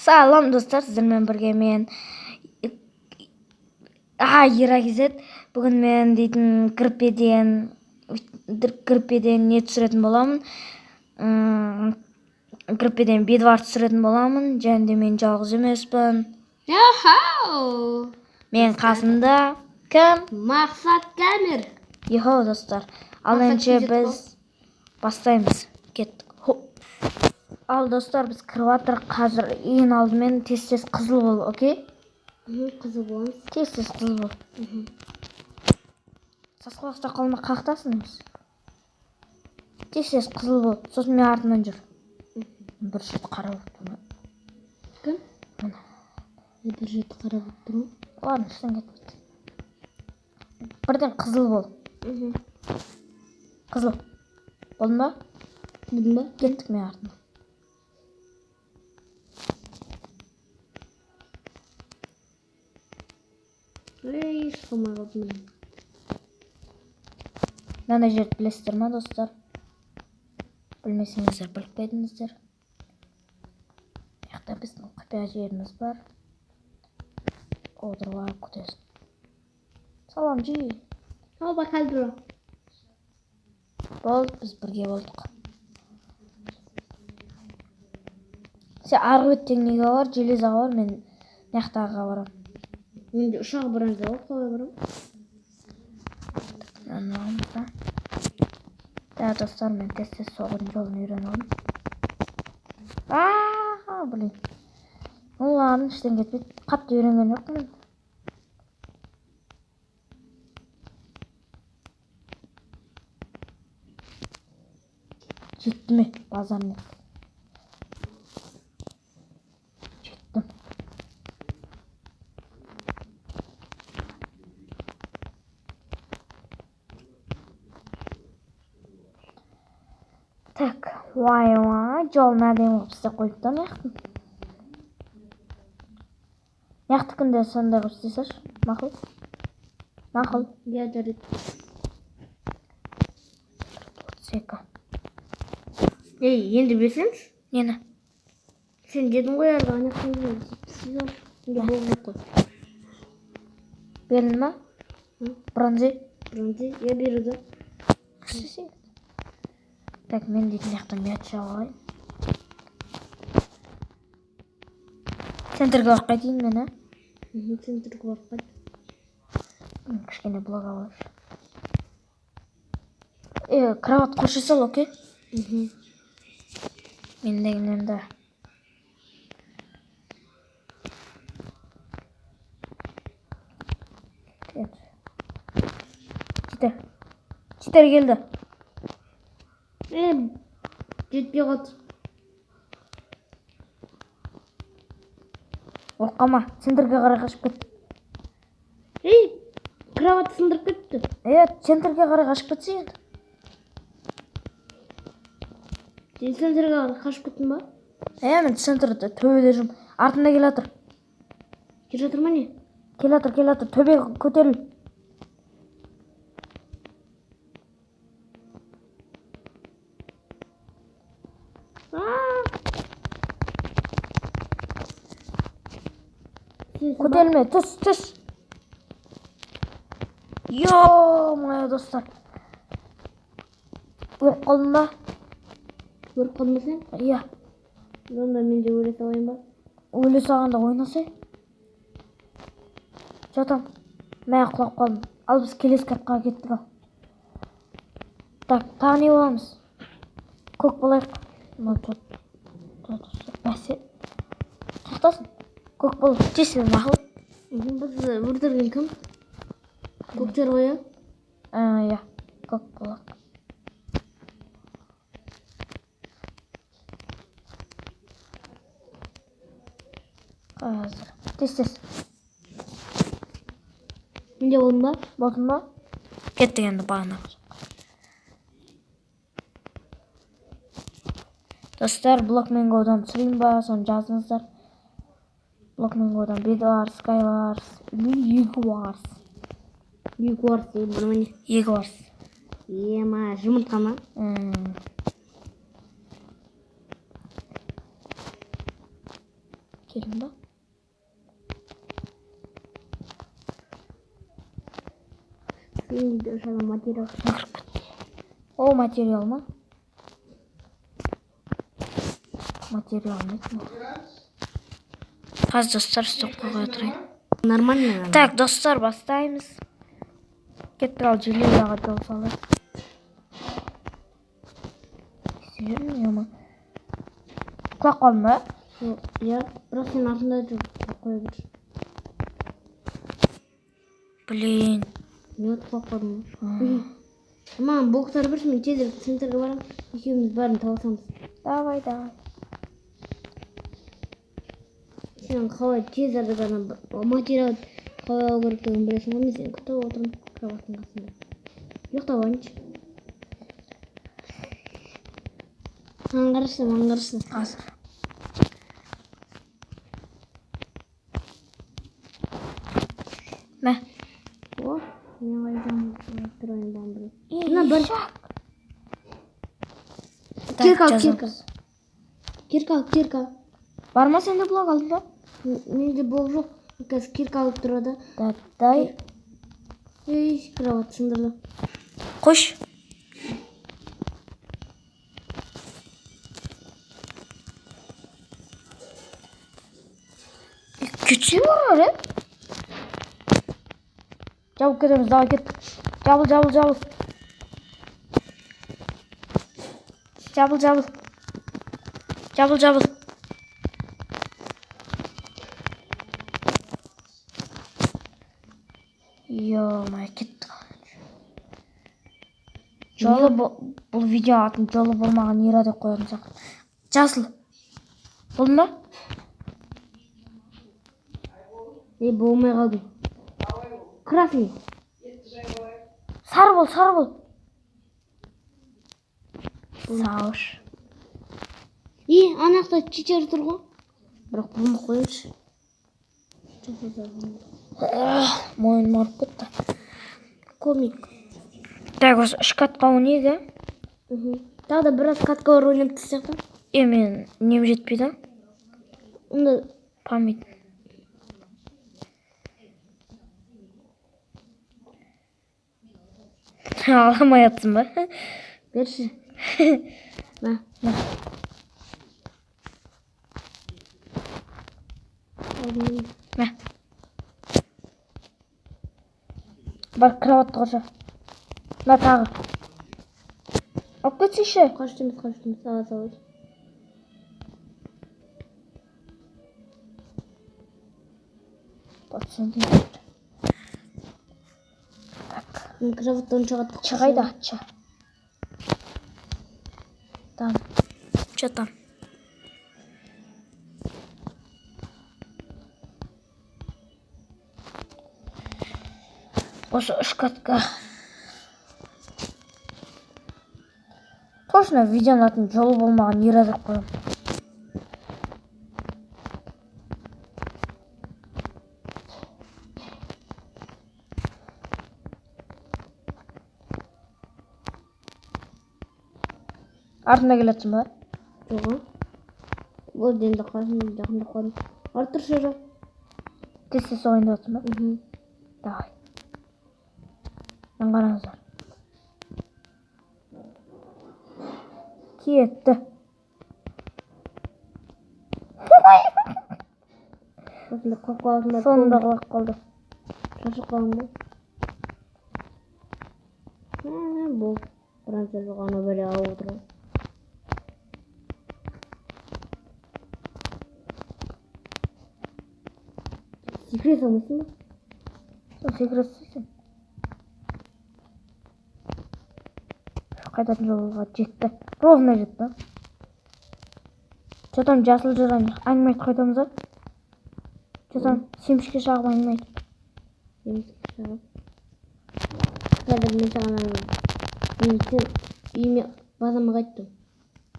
Салам достар, сіздермен бірге мен Еракизет. Бүгін мен дейтін кірпеден не түсіретін боламын. Кірпеден бедвар түсіретін боламын. Және де мен жалғыз емеспін. Йохау! Мен қасымда кім? Мақсат Кәмір. Йохау достар. Ал енді біз бастаймыз. Кеттік. Ал достар, біз кіріп жатыр. Қазір ең алдымен тез қызыл бол, окей? Қызыл боламыз. Тез қызыл бол. Сасқалақта қолына қақтасын емес. Тез қызыл бол. Сосын мен артынан жүр. Бір жет қарап отырмын. Кім? Бір жет қарап отырмын. Ладно, іштен кетпейді. Бірден қызыл бол. Қызыл. Болдың ба? Болдың ба? Кеттік мен артынан. Шықылмай қалдым. Мынандай жерді білесіздер ма достар? Білмесеңіздер біліп қойдыңыздар. Яқта біздің құпия жеріміз бар. Отырып күтесің. Салам жи. Ал бақалдыра. Болды, біз бірге болдық. Сен арғы беттен неге бар? Железаға бар, мен маяқтағыға барам. Мен де ұшағы барамыз да, қалай барам? Да, достар, мен тез соғудың жолын үйреніп алдым. Блин. Ладно, іштен кетпейді. Қатты үйренген жоқпын мен. Жетті ме? Базар нет. Жеттім. Так, жолын әдемі қылып істеп қойыпты маяқтың. Маяқтікінде сондай қылып істесеш, мақұл? Мақұл. Я жарайды. 32. Енді берсеңші? Нені? Сен дедің ғой арғы аяқтың жүрміз. Енді болғыз қой. Берін ма? Бронзи? Бронзи, я беру да. Кіші. Так, мен дейтін яқтан мяча алайын. Центрге барып қайтайын мен, а? Центрге барып қайт. Кішкене блок алайыншы. Кроват қойшы сал, окей? Мен дегеннен да. Читер келді. Жетпей қалды. Оққама, центрге қарай қашып кет. Кроват сындырып кетті. Центрге қарай қашып кетсе енді. Сен центрге қашып кеттің ба? Мен центрді төбеде жүрмін. Артында келе жатыр. Келе жатыр ма не? Келе жатыр. Төбеге көтеріл. Көтерілме, түс. Йо-моё, достар. Өліп қалдың ба? Өліп қалдың ба сен? Иә. Онда мен де өле салайын ба? Өле салғанда ойнасай. Жатам. Мен құлап қалдым. Ал біз келесі катқа кеттік ал. Так, тағы не боламыз? Көк болайық. Бәсе. Қақтасын. Көк бол. Тесіл мақыл. Біз өлтірген кім? Көктер ғой, Иә. Көк болайық. Қазір. Тез. Менде болдың ба? Болдың ба? Кеттік енді бағына. Достар, Blockmango'дан түсірейін ба? Соны жазыңыздар. Blockmango'дан Bedwars, Skywars, Егуарс. Егуарс дейді, бұл міне. Егуарс. Ема, жұмыртқа ма? Келдің ба? Senin de sana materyal. О, материал ма? Материал не. Қазір достар стоп қоя тұрайын. Нормально. Так, достар, бастаймыз. Кеттік ал железаға жол салайық. Істеп жүрмін, ема. Құлап қалдың ба? Я просто сенің артында жүр. Қоя бер. Блин. Не от құлап қалдым. Маған блоктар берші, мен тезірек центрге барам. Екеуміз бәрін табасамыз. Давай. Сен қалай тезірек ана материал қалай алу керектігін білесің ғой, мен сені күтіп отырмын кроваттың қасында. Ұйықтап алайыншы. Маған қарашы. Қазір. Мә. О, мен қайдам тұрайын баған білем. Мына бір кирка. Бар ма сенде блок алдың ба? Менде блок жоқ. Қазір кирка алып тұрады. Дай. Ей, кроват сындырды. Қош. Küçüğü var öyle. Çabuk gidelim, daha git. Cabıl. Cabıl. Yo-my, kettik. Бұл видео атын жолы болмаған Ира деп қоямын саған. Жасыл. Бұл ма? Болмай қалдым. Красный. Сары бол. Сауыш. Анақта читер тұр ғой. Бірақ болмай қойымшы. Мойын марып кетті. Комик. Так, осы үш катқа ойнайық, Тағы да біраз каткалар ойнап тастайық та. Мен нем жетпейді. Онда Память. Аламай атсың ба? берші. Мә. Мә. Бар кроватты қоша. Мә тағы. Алып кетсейші. Қаштымыз. Сала. Мен кроваттан шығады. Шығайды атша. Там. Че там? Осы үш катқа. Точно видеоның атын жолы болмаған Ира деп қоямын. Артына келетсің ба? Жоға. Ол денді қасында жақында қойдым. Артыршы жоқ. Тез ойында отырсың ба? Давай. Мен қараңыздар. Кетті. Осында қоқ қаласында. Сонында құлақ қалды. Шашық қалың ба? Бұл. Біранса жоғаны бәрі алып отырған. Секрет алмайсың ба? Сол секрет істейсің. Қайтатын жолға жетті. Ровно жетті. Че там жасыл жыран әңгіме айтып қайтамыз ба? Че там семішке шағып әңгіме айтып. Семішке шағып. Қазір мен саған мен сен үйіме базама қайттым.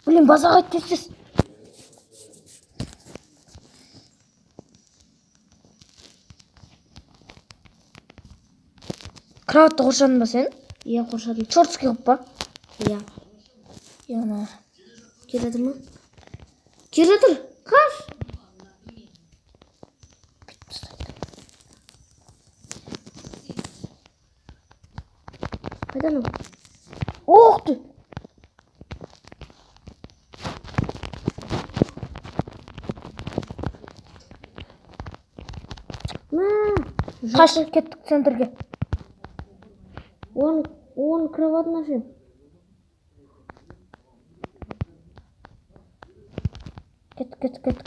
Блин, базаға тез. Кроватты қоршадың ба сен? Иә, қоршадым. Чортский қып па? Иә. Яна. Келеді ма? Келеді. Қаш. анау? Ух ты! Қаш, кеттік центрге. Он кроватын ашайын. Кеттік.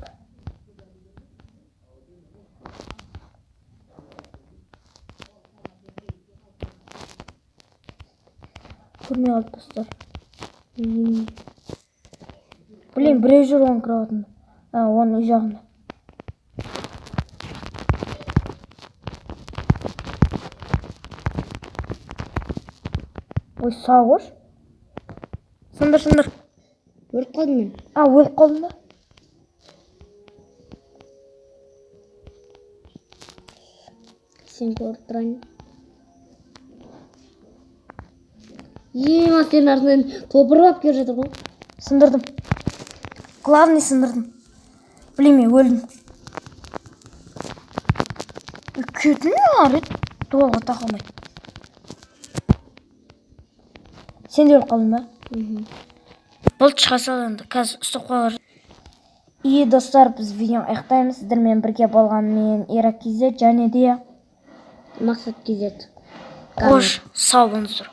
Көрмей қалды достар. Блин, біреу жүр оның кроватында. Оның үй жағында. Ой, сау қош. Сындыр. Өліп қалдым мен. Өліп қалдың ба? Сен көріп тұрайын. Ема сенің артынан топырлап келе жатыр ғой. Сындырдым. Главный сындырдым. Блин, мен өлдім. Кетін не дуалға тақалмайды. Сен де өліп қалдың ба? Болды, шыға сал енді. Қазір ұстап қалар. Достар, біз видеоны аяқтаймыз. Сіздермен бірге болған мен Ирак KZ және де Мақсат KZ. Қош, сау болыңыздар.